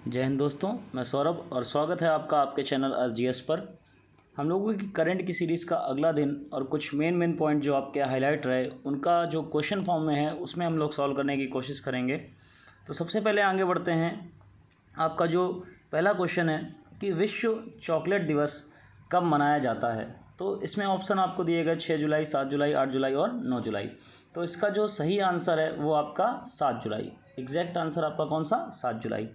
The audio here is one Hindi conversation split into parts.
जय हिंद दोस्तों, मैं सौरभ और स्वागत है आपका आपके चैनल आरजीएस पर। हम लोगों की करंट की सीरीज़ का अगला दिन और कुछ मेन पॉइंट जो आपके हाईलाइट रहे उनका जो क्वेश्चन फॉर्म में है उसमें हम लोग सॉल्व करने की कोशिश करेंगे। तो सबसे पहले आगे बढ़ते हैं। आपका जो पहला क्वेश्चन है कि विश्व चॉकलेट दिवस कब मनाया जाता है। तो इसमें ऑप्शन आपको दिए गए 6 जुलाई, 7 जुलाई, 8 जुलाई और 9 जुलाई। तो इसका जो सही आंसर है वो आपका 7 जुलाई। एग्जैक्ट आंसर आपका कौन सा? 7 जुलाई।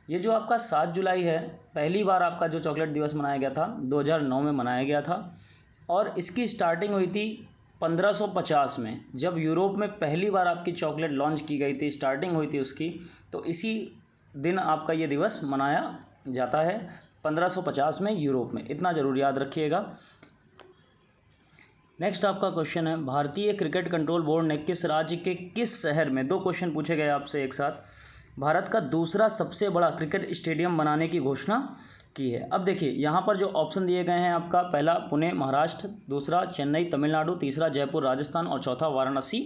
ये जो आपका 7 जुलाई है, पहली बार आपका जो चॉकलेट दिवस मनाया गया था 2009 में मनाया गया था और इसकी स्टार्टिंग हुई थी 1550 में, जब यूरोप में पहली बार आपकी चॉकलेट लॉन्च की गई थी, स्टार्टिंग हुई थी उसकी। तो इसी दिन आपका ये दिवस मनाया जाता है 1550 में यूरोप में, इतना ज़रूर याद रखिएगा। नेक्स्ट आपका क्वेश्चन है, भारतीय क्रिकेट कंट्रोल बोर्ड ने किस राज्य के किस शहर में, दो क्वेश्चन पूछे गए आपसे एक साथ, भारत का दूसरा सबसे बड़ा क्रिकेट स्टेडियम बनाने की घोषणा की है। अब देखिए यहाँ पर जो ऑप्शन दिए गए हैं आपका, पहला पुणे महाराष्ट्र, दूसरा चेन्नई तमिलनाडु, तीसरा जयपुर राजस्थान और चौथा वाराणसी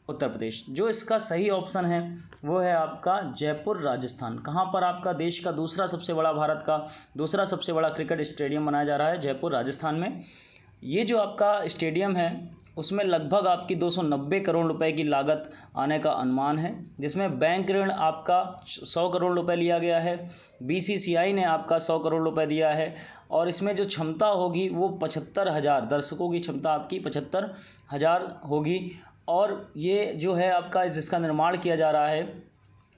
उत्तर प्रदेश। जो इसका सही ऑप्शन है वो है आपका जयपुर राजस्थान। कहाँ पर आपका देश का दूसरा सबसे बड़ा, भारत का दूसरा सबसे बड़ा क्रिकेट स्टेडियम बनाया जा रहा है? जयपुर राजस्थान में। ये जो आपका स्टेडियम है उसमें लगभग आपकी 290 करोड़ रुपए की लागत आने का अनुमान है, जिसमें बैंक ऋण आपका 100 करोड़ रुपए लिया गया है, बीसीसीआई ने आपका 100 करोड़ रुपए दिया है और इसमें जो क्षमता होगी वो 75,000 दर्शकों की क्षमता आपकी 75,000 होगी। और ये जो है आपका जिसका निर्माण किया जा रहा है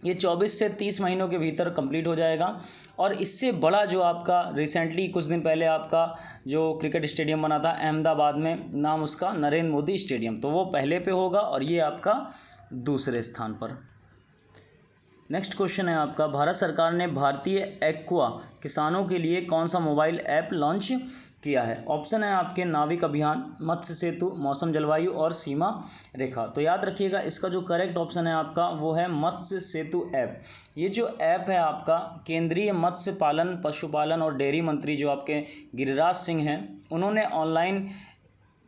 ये 24 से 30 महीनों के भीतर कंप्लीट हो जाएगा। और इससे बड़ा जो आपका रिसेंटली कुछ दिन पहले आपका जो क्रिकेट स्टेडियम बना था अहमदाबाद में, नाम उसका नरेंद्र मोदी स्टेडियम, तो वो पहले पे होगा और ये आपका दूसरे स्थान पर। नेक्स्ट क्वेश्चन है आपका, भारत सरकार ने भारतीय एक्वा किसानों के लिए कौन सा मोबाइल ऐप लॉन्च किया है? ऑप्शन है आपके नाविक अभियान, मत्स्य सेतु, मौसम जलवायु और सीमा रेखा। तो याद रखिएगा इसका जो करेक्ट ऑप्शन है आपका वो है मत्स्य सेतु ऐप। ये जो ऐप है आपका केंद्रीय मत्स्य पालन, पशुपालन और डेयरी मंत्री जो आपके गिरिराज सिंह हैं उन्होंने ऑनलाइन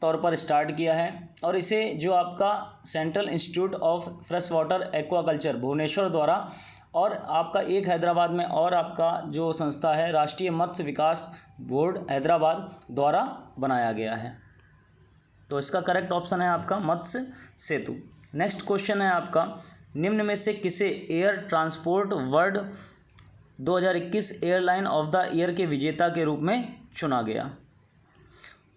तौर पर स्टार्ट किया है और इसे जो आपका central institute of fresh water aquaculture Bhubaneswar द्वारा और आपका एक हैदराबाद में और आपका जो संस्था है राष्ट्रीय मत्स्य विकास बोर्ड हैदराबाद द्वारा बनाया गया है। तो इसका करेक्ट ऑप्शन है आपका मत्स्य सेतु। नेक्स्ट क्वेश्चन है आपका, निम्न में से किसे air transport world 2021 airline of the year के विजेता के रूप में चुना गया?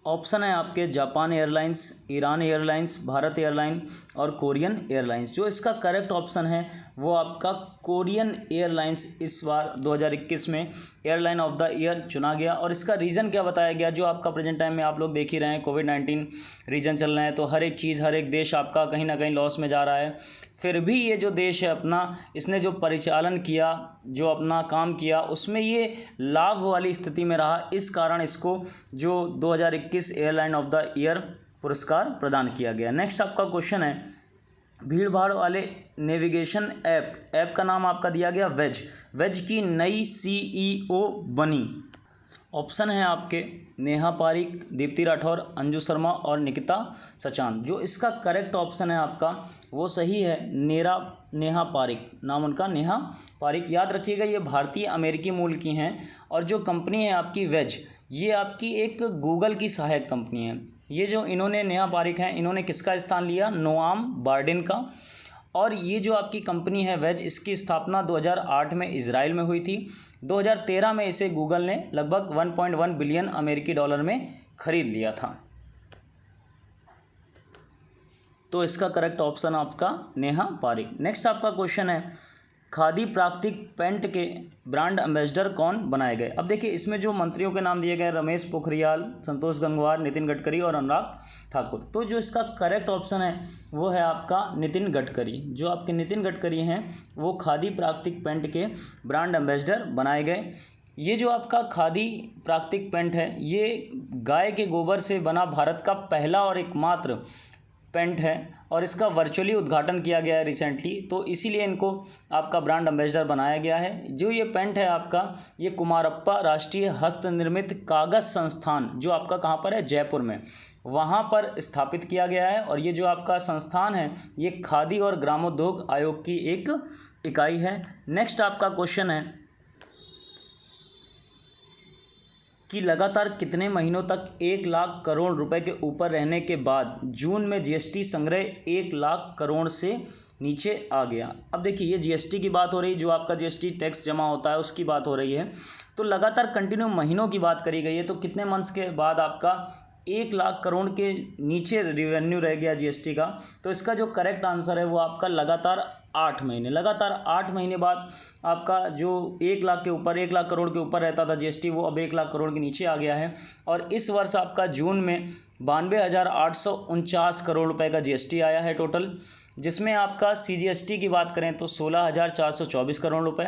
ऑप्शन है आपके Japan airlines, Iran airlines, Bharat airline और कोरियन एयरलाइंस। जो इसका करेक्ट ऑप्शन है वो आपका कोरियन एयरलाइंस इस बार 2021 में एयरलाइन ऑफ द ईयर चुना गया। और इसका रीज़न क्या बताया गया, जो आपका प्रेजेंट टाइम में आप लोग देख ही रहे हैं, कोविड-19 रीजन चल रहे हैं, तो हर एक चीज़, हर एक देश आपका कहीं ना कहीं लॉस में जा रहा है। फिर भी ये जो देश है अपना, इसने जो परिचालन किया, जो अपना काम किया, उसमें ये लाभ वाली स्थिति में रहा। इस कारण इसको जो 2021 एयरलाइन ऑफ द ईयर पुरस्कार प्रदान किया गया। नेक्स्ट आपका क्वेश्चन है, भीड़ भाड़ वाले नेविगेशन ऐप का नाम आपका दिया गया वेज की नई सीईओ बनी। ऑप्शन है आपके नेहा पारिक, दीप्ति राठौर, अंजू शर्मा और निकिता सचान। जो इसका करेक्ट ऑप्शन है आपका वो सही है नेहा पारिक, नाम उनका नेहा पारिक। याद रखिएगा ये भारतीय अमेरिकी मूल की हैं और जो कंपनी है आपकी वेज, ये आपकी एक गूगल की सहायक कंपनी है। ये जो इन्होंने नेहा पारिक हैं, इन्होंने किसका स्थान लिया? नोआम बार्डेन का। और ये जो आपकी कंपनी है वेज, इसकी स्थापना 2008 में इजराइल में हुई थी। 2013 में इसे गूगल ने लगभग 1.1 बिलियन अमेरिकी डॉलर में खरीद लिया था। तो इसका करेक्ट ऑप्शन आपका नेहा पारिक। नेक्स्ट आपका क्वेश्चन है, खादी प्राकृतिक पेंट के ब्रांड एम्बेसडर कौन बनाए गए? अब देखिए इसमें जो मंत्रियों के नाम दिए गए, रमेश पोखरियाल, संतोष गंगवार, नितिन गडकरी और अनुराग ठाकुर। तो जो इसका करेक्ट ऑप्शन है वो है आपका नितिन गडकरी। जो आपके नितिन गडकरी हैं वो खादी प्राकृतिक पेंट के ब्रांड एम्बेसडर बनाए गए। ये जो आपका खादी प्राकृतिक पेंट है ये गाय के गोबर से बना भारत का पहला और एकमात्र पेंट है और इसका वर्चुअली उद्घाटन किया गया है रिसेंटली, तो इसीलिए इनको आपका ब्रांड एम्बेसडर बनाया गया है। जो ये पेंट है आपका, ये कुमारप्पा राष्ट्रीय हस्त निर्मित कागज़ संस्थान, जो आपका कहाँ पर है? जयपुर में, वहाँ पर स्थापित किया गया है। और ये जो आपका संस्थान है ये खादी और ग्रामोद्योग आयोग की एक इकाई है। नेक्स्ट आपका क्वेश्चन है, कि लगातार कितने महीनों तक 1 लाख करोड़ रुपए के ऊपर रहने के बाद जून में जीएसटी संग्रह 1 लाख करोड़ से नीचे आ गया। अब देखिए ये जीएसटी की बात हो रही, जो आपका जीएसटी टैक्स जमा होता है उसकी बात हो रही है। तो लगातार कंटिन्यू महीनों की बात करी गई है, तो कितने मंथ्स के बाद आपका 1 लाख करोड़ के नीचे रेवेन्यू रह गया जीएसटी का। तो इसका जो करेक्ट आंसर है वो आपका लगातार 8 महीने, लगातार 8 महीने बाद आपका जो 1 लाख के ऊपर 1 लाख करोड़ के ऊपर रहता था जीएसटी, वो अब 1 लाख करोड़ के नीचे आ गया है। और इस वर्ष आपका जून में 92,849 करोड़ रुपए का जीएसटी आया है टोटल, जिसमें आपका सीजीएसटी की बात करें तो 16,424 करोड़ रुपए,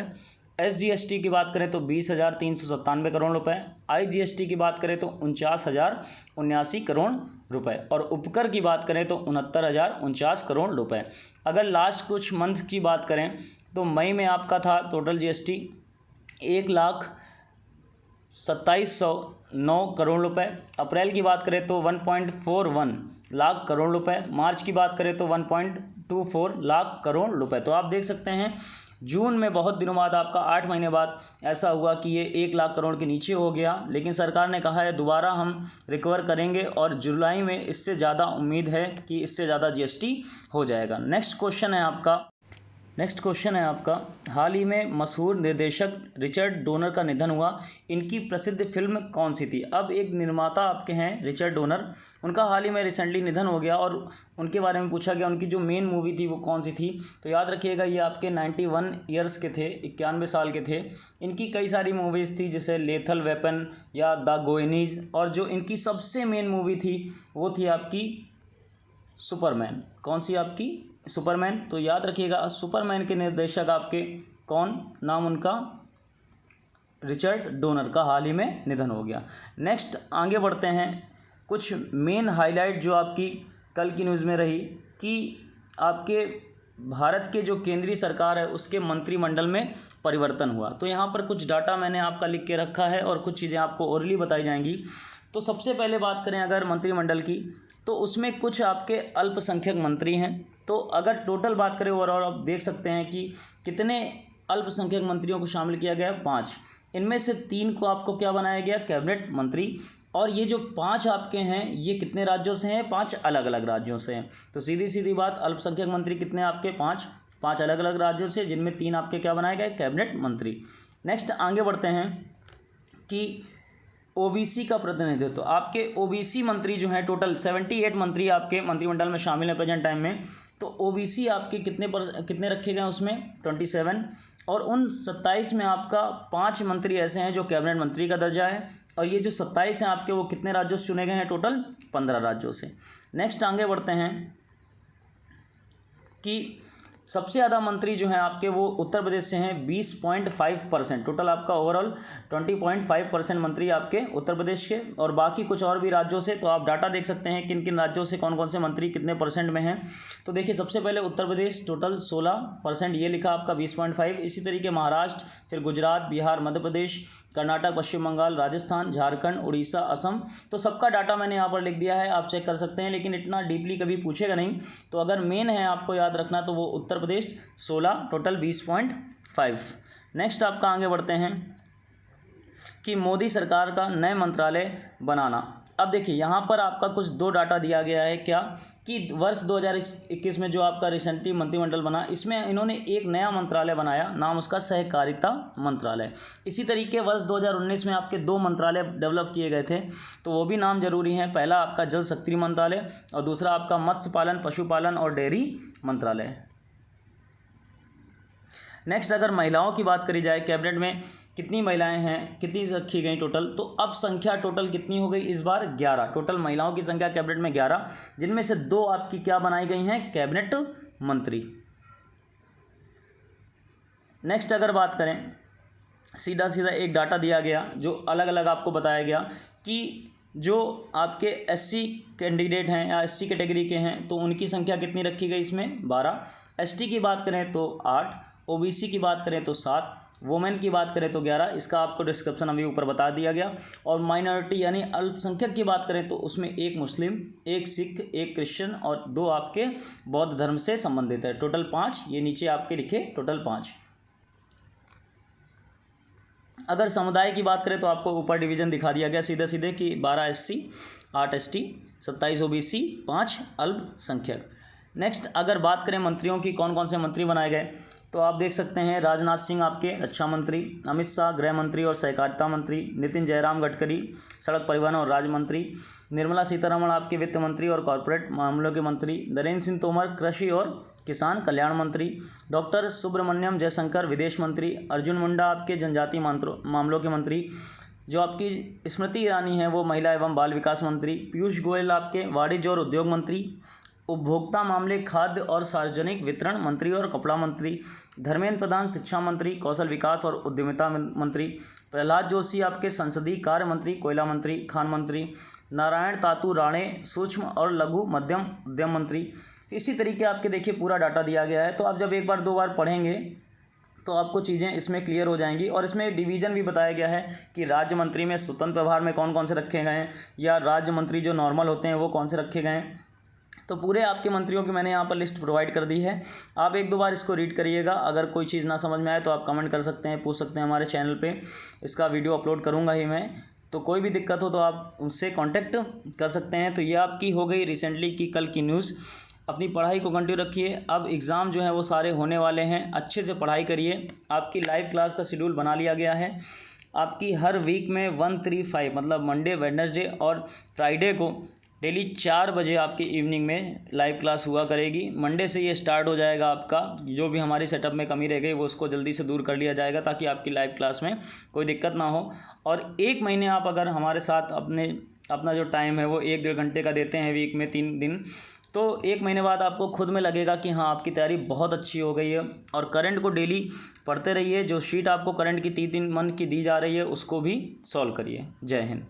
एसजीएसटी की बात करें तो 20,397 करोड़ रुपए, आईजीएसटी की बात करें तो 49,079 करोड़ रुपए और उपकर की बात करें तो 69,049 करोड़ रुपए। अगर लास्ट कुछ मंथ की बात करें तो मई में आपका था टोटल जीएसटी 1,27,9 करोड़ रुपए, अप्रैल की बात करें तो 1.41 लाख करोड़ रुपए, मार्च की बात करें तो 1.24 लाख करोड़ रुपए। तो आप देख सकते हैं जून में बहुत दिनों बाद आपका 8 महीने बाद ऐसा हुआ कि ये 1 लाख करोड़ के नीचे हो गया, लेकिन सरकार ने कहा है दोबारा हम रिकवर करेंगे और जुलाई में इससे ज़्यादा उम्मीद है कि इससे ज़्यादा जीएसटी हो जाएगा। नेक्स्ट क्वेश्चन है आपका हाल ही में मशहूर निर्देशक रिचर्ड डोनर का निधन हुआ, इनकी प्रसिद्ध फिल्म कौन सी थी। अब एक निर्माता आपके हैं रिचर्ड डोनर, उनका हाल ही में रिसेंटली निधन हो गया और उनके बारे में पूछा गया उनकी जो मेन मूवी थी वो कौन सी थी। तो याद रखिएगा ये आपके 91 ईयर्स के थे, 91 साल के थे। इनकी कई सारी मूवीज़ थी जैसे लेथल वेपन या द गोयनीज, और जो इनकी सबसे मेन मूवी थी वो थी आपकी सुपरमैन। कौन सी आपकी? सुपरमैन। तो याद रखिएगा सुपरमैन के निर्देशक आपके कौन, नाम उनका रिचर्ड डोनर का हाल ही में निधन हो गया। नेक्स्ट आगे बढ़ते हैं, कुछ मेन हाईलाइट जो आपकी कल की न्यूज़ में रही कि आपके भारत के जो केंद्रीय सरकार है उसके मंत्रिमंडल में परिवर्तन हुआ। तो यहाँ पर कुछ डाटा मैंने आपका लिख के रखा है और कुछ चीज़ें आपको ओरली बताई जाएंगी। तो सबसे पहले बात करें अगर मंत्रिमंडल की, तो उसमें कुछ आपके अल्पसंख्यक मंत्री हैं। तो अगर टोटल बात करें ओवरऑल आप देख सकते हैं कि कितने अल्पसंख्यक मंत्रियों को शामिल किया गया, 5। इनमें से 3 को आपको क्या बनाया गया, कैबिनेट मंत्री। और ये जो 5 आपके हैं ये कितने राज्यों से हैं, 5 अलग अलग राज्यों से हैं। तो सीधी सीधी बात, अल्पसंख्यक मंत्री कितने आपके, 5 अलग अलग राज्यों से, जिनमें 3 आपके क्या बनाए गए, कैबिनेट मंत्री। नेक्स्ट आगे बढ़ते हैं कि ओबीसी का प्रतिनिधित्व, तो आपके ओबीसी मंत्री जो हैं टोटल 78 मंत्री आपके मंत्रिमंडल में शामिल हैं प्रेजेंट टाइम में। तो ओबीसी आपके कितने रखे गए उसमें, 27। और उन 27 में आपका 5 मंत्री ऐसे हैं जो कैबिनेट मंत्री का दर्जा है, और ये जो 27 हैं आपके वो कितने राज्यों से चुने गए हैं, टोटल 15 राज्यों से। नेक्स्ट आगे बढ़ते हैं कि सबसे ज़्यादा मंत्री जो हैं आपके वो उत्तर प्रदेश से हैं, 20.5%। टोटल आपका ओवरऑल 20.5% मंत्री आपके उत्तर प्रदेश के, और बाकी कुछ और भी राज्यों से। तो आप डाटा देख सकते हैं किन किन राज्यों से कौन कौन से मंत्री कितने परसेंट में हैं। तो देखिए सबसे पहले उत्तर प्रदेश टोटल 16%, ये लिखा आपका 20.5। इसी तरीके महाराष्ट्र, फिर गुजरात, बिहार, मध्य प्रदेश, कर्नाटक, पश्चिम बंगाल, राजस्थान, झारखंड, उड़ीसा, असम। तो सबका डाटा मैंने यहाँ पर लिख दिया है, आप चेक कर सकते हैं, लेकिन इतना डीपली कभी पूछेगा नहीं। तो अगर मेन है आपको याद रखना तो वो उत्तर प्रदेश 16, टोटल 20.5। नेक्स्ट आपका आगे बढ़ते हैं कि मोदी सरकार का नए मंत्रालय बनाना। अब देखिए यहाँ पर आपका कुछ 2 डाटा दिया गया है, क्या कि वर्ष 2021 में जो आपका रिसेंटली मंत्रिमंडल बना, इसमें इन्होंने एक नया मंत्रालय बनाया, नाम उसका सहकारिता मंत्रालय। इसी तरीके वर्ष 2019 में आपके 2 मंत्रालय डेवलप किए गए थे, तो वो भी नाम जरूरी हैं। पहला आपका जल शक्ति मंत्रालय और दूसरा आपका मत्स्य पालन, पशुपालन और डेयरी मंत्रालय। नेक्स्ट अगर महिलाओं की बात करी जाए, कैबिनेट में कितनी महिलाएं हैं, कितनी रखी गई टोटल, तो अब संख्या टोटल कितनी हो गई इस बार, 11। टोटल महिलाओं की संख्या कैबिनेट में 11, जिनमें से 2 आपकी क्या बनाई गई हैं, कैबिनेट मंत्री। ननेक्स्ट अगर बात करें, सीधा सीधा एक डाटा दिया गया जो अलग अलग आपको बताया गया कि जो आपके एससी कैंडिडेट हैं या एससी कैटेगरी के हैं तो उनकी संख्या कितनी रखी गई इसमें, 12। एसटी की बात करें तो 8, ओबीसी की बात करें तो 7, वुमेन की बात करें तो 11। इसका आपको डिस्क्रिप्शन अभी ऊपर बता दिया गया। और माइनॉरिटी यानी अल्पसंख्यक की बात करें तो उसमें 1 मुस्लिम, 1 सिख, 1 क्रिश्चियन और 2 आपके बौद्ध धर्म से संबंधित है। टोटल 5, ये नीचे आपके लिखे टोटल 5। अगर समुदाय की बात करें तो आपको ऊपर डिवीज़न दिखा दिया गया सीधे सीधे कि 12 SC, 8 ST, 27 OBC, 5 अल्पसंख्यक। नेक्स्ट अगर बात करें मंत्रियों की, कौन कौन से मंत्री बनाए गए, तो आप देख सकते हैं राजनाथ सिंह आपके रक्षा मंत्री, अमित शाह गृह मंत्री और सहकारिता मंत्री, नितिन जयराम गडकरी सड़क परिवहन और राज्य मंत्री, निर्मला सीतारमण आपके वित्त मंत्री और कॉरपोरेट मामलों के मंत्री, नरेंद्र सिंह तोमर कृषि और किसान कल्याण मंत्री, डॉक्टर सुब्रमण्यम जयशंकर विदेश मंत्री, अर्जुन मुंडा आपके जनजातीय मामलों के मंत्री, जो आपकी स्मृति ईरानी है वो महिला एवं बाल विकास मंत्री, पीयूष गोयल आपके वाणिज्य और उद्योग मंत्री, उपभोक्ता मामले खाद्य और सार्वजनिक वितरण मंत्री और कपड़ा मंत्री, धर्मेंद्र प्रधान शिक्षा मंत्री, कौशल विकास और उद्यमिता मंत्री, प्रहलाद जोशी आपके संसदीय कार्य मंत्री, कोयला मंत्री, खान मंत्री, नारायण तातू राणे सूक्ष्म और लघु मध्यम उद्यम मंत्री। इसी तरीके आपके देखिए पूरा डाटा दिया गया है। तो आप जब एक बार दो बार पढ़ेंगे तो आपको चीज़ें इसमें क्लियर हो जाएंगी। और इसमें डिवीज़न भी बताया गया है कि राज्य मंत्री में स्वतंत्र प्रभार में कौन कौन से रखे गए हैं, या राज्य मंत्री जो नॉर्मल होते हैं वो कौन से रखे गए हैं। तो पूरे आपके मंत्रियों की मैंने यहाँ पर लिस्ट प्रोवाइड कर दी है। आप एक दो बार इसको रीड करिएगा। अगर कोई चीज़ ना समझ में आए तो आप कमेंट कर सकते हैं, पूछ सकते हैं। हमारे चैनल पे इसका वीडियो अपलोड करूँगा ही मैं, तो कोई भी दिक्कत हो तो आप उनसे कांटेक्ट कर सकते हैं। तो ये आपकी हो गई रिसेंटली की कल की न्यूज़। अपनी पढ़ाई को कंटिन्यू रखिए। अब एग्ज़ाम जो है वो सारे होने वाले हैं, अच्छे से पढ़ाई करिए। आपकी लाइव क्लास का शेड्यूल बना लिया गया है। आपकी हर वीक में 135 मतलब मंडे, वेडनेसडे और फ्राइडे को डेली 4 बजे आपकी इवनिंग में लाइव क्लास हुआ करेगी। मंडे से ये स्टार्ट हो जाएगा। आपका जो भी हमारी सेटअप में कमी रह गई वो उसको जल्दी से दूर कर लिया जाएगा, ताकि आपकी लाइव क्लास में कोई दिक्कत ना हो। और 1 महीने आप अगर हमारे साथ अपना जो टाइम है वो 1-1.5 घंटे का देते हैं वीक में 3 दिन, तो 1 महीने बाद आपको खुद में लगेगा कि हाँ आपकी तैयारी बहुत अच्छी हो गई है। और करंट को डेली पढ़ते रहिए। जो शीट आपको करंट की 3 मंथ की दी जा रही है उसको भी सॉल्व करिए। जय हिंद।